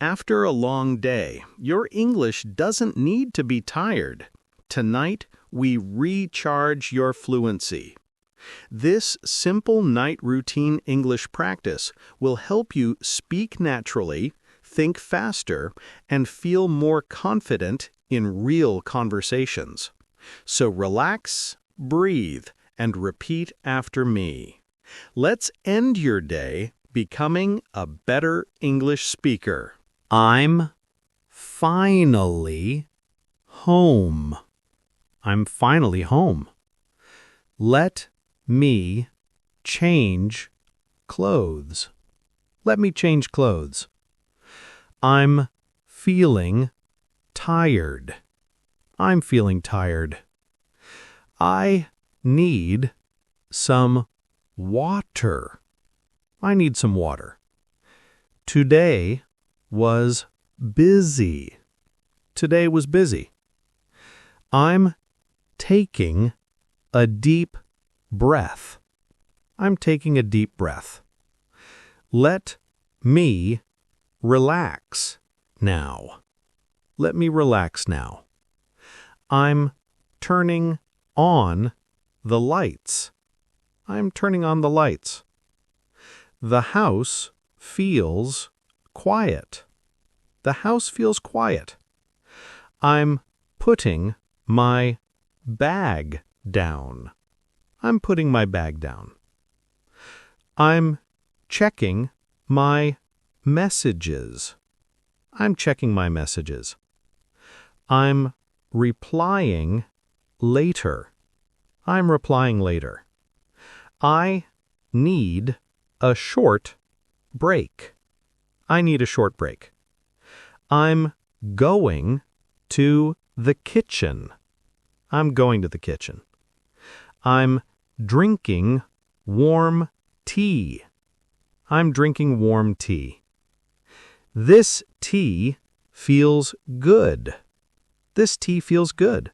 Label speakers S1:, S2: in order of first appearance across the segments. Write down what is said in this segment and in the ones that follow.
S1: After a long day, your English doesn't need to be tired. Tonight, we recharge your fluency. This simple night routine English practice will help you speak naturally, think faster, and feel more confident in real conversations. So relax, breathe, and repeat after me. Let's end your day becoming a better English speaker. I'm finally home. I'm finally home. Let me change clothes. Let me change clothes. I'm feeling tired. I'm feeling tired. I need some water. I need some water. Today was busy. Today was busy. I'm taking a deep breath. I'm taking a deep breath. Let me relax now. Let me relax now. I'm turning on the lights. I'm turning on the lights. The house feels quiet. The house feels quiet. I'm putting my bag down. I'm putting my bag down. I'm checking my messages. I'm checking my messages. I'm replying later. I'm replying later. I need a short break. I need a short break. I'm going to the kitchen. I'm going to the kitchen. I'm drinking warm tea. I'm drinking warm tea. This tea feels good. This tea feels good.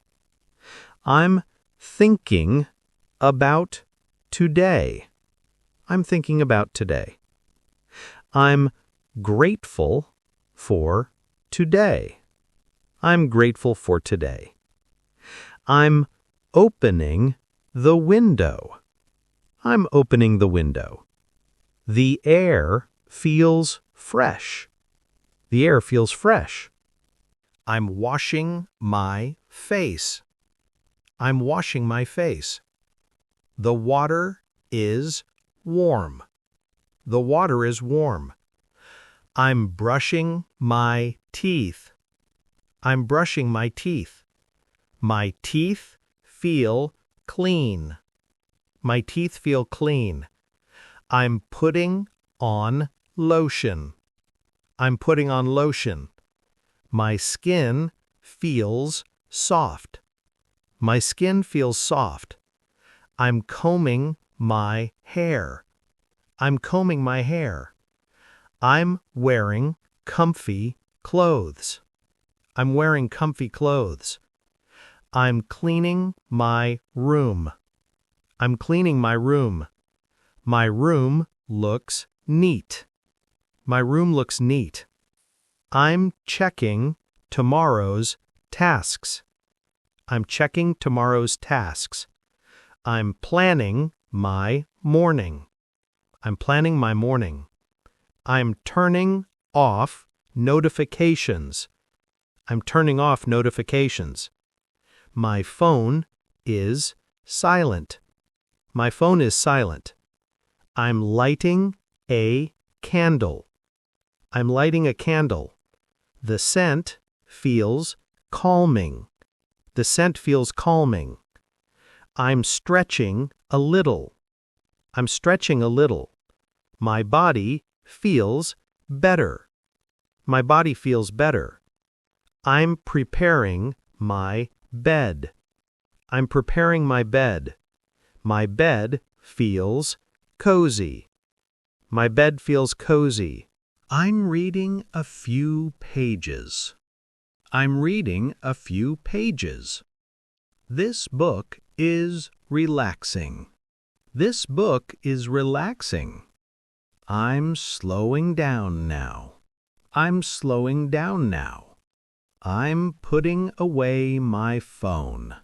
S1: I'm thinking about today. I'm thinking about today. I'm grateful for today. I'm grateful for today. I'm opening the window. I'm opening the window. The air feels fresh. The air feels fresh. I'm washing my face. I'm washing my face. The water is warm. The water is warm. I'm brushing my teeth. I'm brushing my teeth. My teeth feel clean. My teeth feel clean. I'm putting on lotion. I'm putting on lotion. My skin feels soft. My skin feels soft. I'm combing my hair. I'm combing my hair. I'm wearing comfy clothes. I'm wearing comfy clothes. I'm cleaning my room. I'm cleaning my room. My room looks neat. My room looks neat. I'm checking tomorrow's tasks. I'm checking tomorrow's tasks. I'm planning my morning. I'm planning my morning. I'm turning off notifications. I'm turning off notifications. My phone is silent. My phone is silent. I'm lighting a candle. I'm lighting a candle. The scent feels calming. The scent feels calming. I'm stretching a little. I'm stretching a little. My body feels better. My body feels better. I'm preparing my bed. I'm preparing my bed. My bed feels cozy. My bed feels cozy. I'm reading a few pages. I'm reading a few pages. This book is relaxing. This book is relaxing. I'm slowing down now. I'm slowing down now. I'm putting away my phone.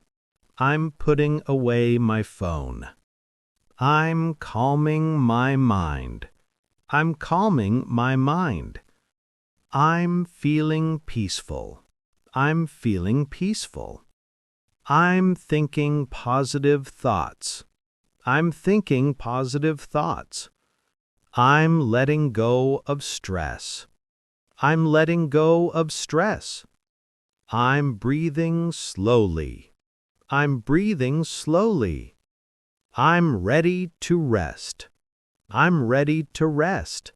S1: I'm putting away my phone. I'm calming my mind. I'm calming my mind. I'm feeling peaceful. I'm feeling peaceful. I'm thinking positive thoughts. I'm thinking positive thoughts. I'm letting go of stress. I'm letting go of stress. I'm breathing slowly. I'm breathing slowly. I'm ready to rest. I'm ready to rest.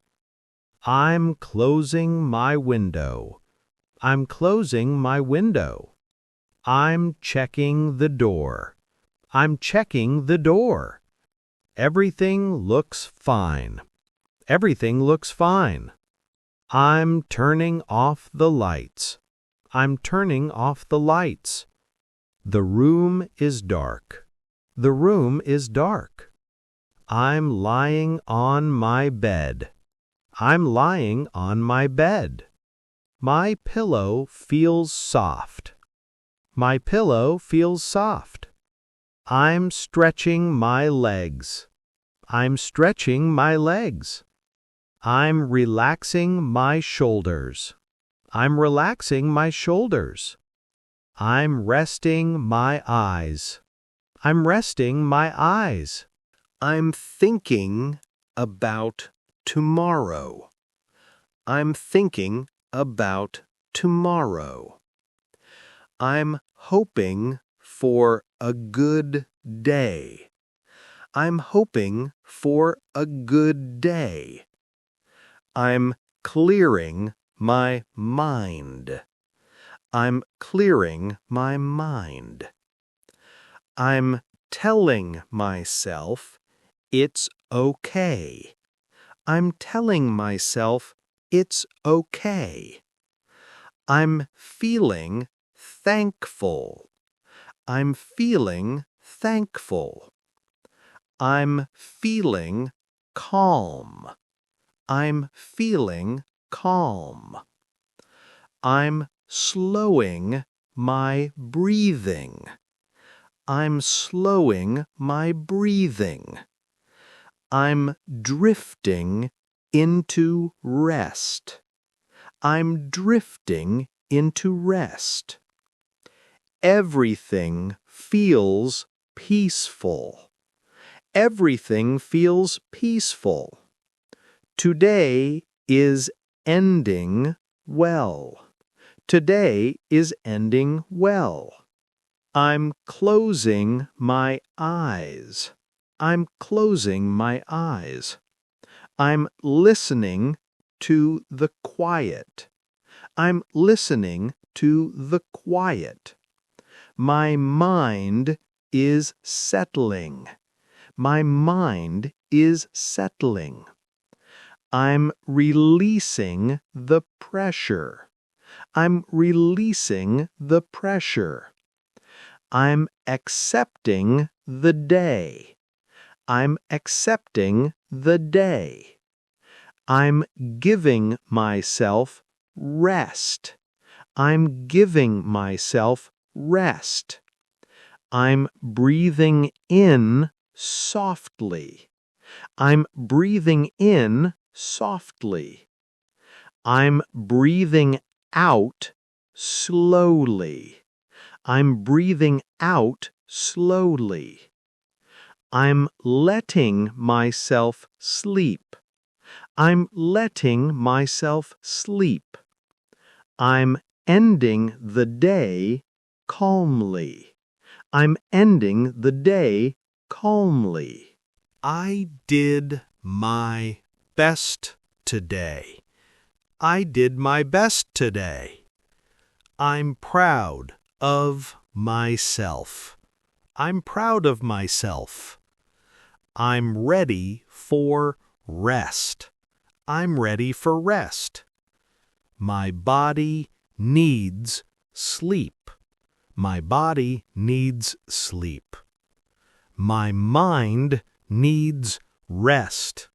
S1: I'm closing my window. I'm closing my window. I'm checking the door. I'm checking the door. Everything looks fine. Everything looks fine. I'm turning off the lights. I'm turning off the lights. The room is dark. The room is dark. I'm lying on my bed. I'm lying on my bed. My pillow feels soft. My pillow feels soft. I'm stretching my legs. I'm stretching my legs. I'm relaxing my shoulders. I'm relaxing my shoulders. I'm resting my eyes. I'm resting my eyes. I'm thinking about tomorrow. I'm thinking about tomorrow. I'm hoping for a good day. I'm hoping for a good day. I'm clearing my mind. I'm clearing my mind. I'm telling myself it's okay. I'm telling myself it's okay. I'm feeling thankful. I'm feeling thankful. I'm feeling calm. I'm feeling calm. I'm slowing my breathing. I'm slowing my breathing. I'm drifting into rest. I'm drifting into rest. Everything feels peaceful. Everything feels peaceful. Today is ending well. Today is ending well. I'm closing my eyes. I'm closing my eyes. I'm listening to the quiet. I'm listening to the quiet. My mind is settling. My mind is settling. I'm releasing the pressure. I'm releasing the pressure. I'm accepting the day. I'm accepting the day. I'm giving myself rest. I'm giving myself rest. I'm breathing in softly. I'm breathing in softly. I'm breathing out slowly. I'm breathing out slowly. I'm letting myself sleep. I'm letting myself sleep. I'm ending the day calmly. I'm ending the day calmly. I did my best today. I did my best today. I'm proud of myself. I'm proud of myself. I'm ready for rest. I'm ready for rest. My body needs sleep. My body needs sleep. My mind needs rest.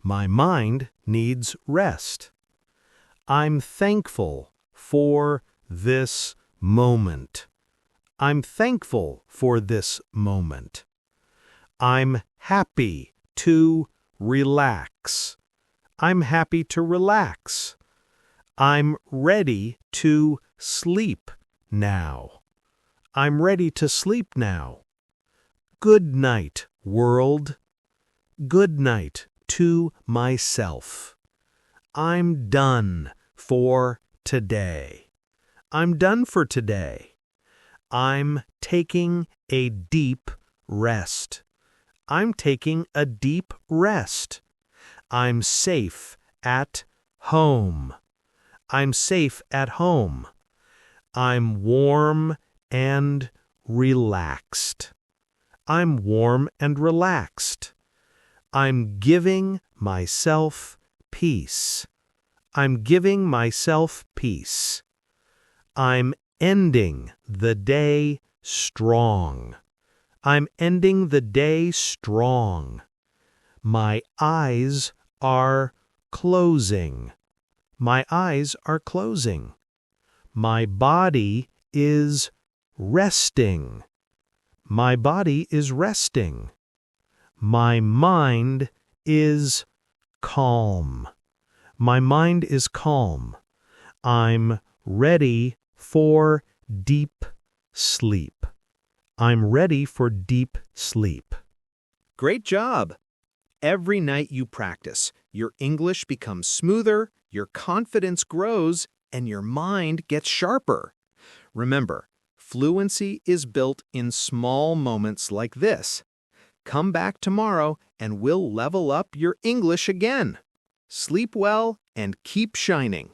S1: My mind needs rest. I'm thankful for this moment. I'm thankful for this moment. I'm happy to relax. I'm happy to relax. I'm ready to sleep now. I'm ready to sleep now. Good night, world. Good night to myself. I'm done for today. I'm done for today. I'm taking a deep rest. I'm taking a deep rest. I'm safe at home. I'm safe at home. I'm warm and relaxed. I'm warm and relaxed. I'm giving myself peace. I'm giving myself peace. I'm ending the day strong. I'm ending the day strong. My eyes are closing. My eyes are closing. My body is resting. My body is resting. My mind is calm. My mind is calm. I'm ready for deep sleep. I'm ready for deep sleep.
S2: Great job! Every night you practice, your English becomes smoother, your confidence grows, and your mind gets sharper. Remember, fluency is built in small moments like this. Come back tomorrow and we'll level up your English again. Sleep well and keep shining.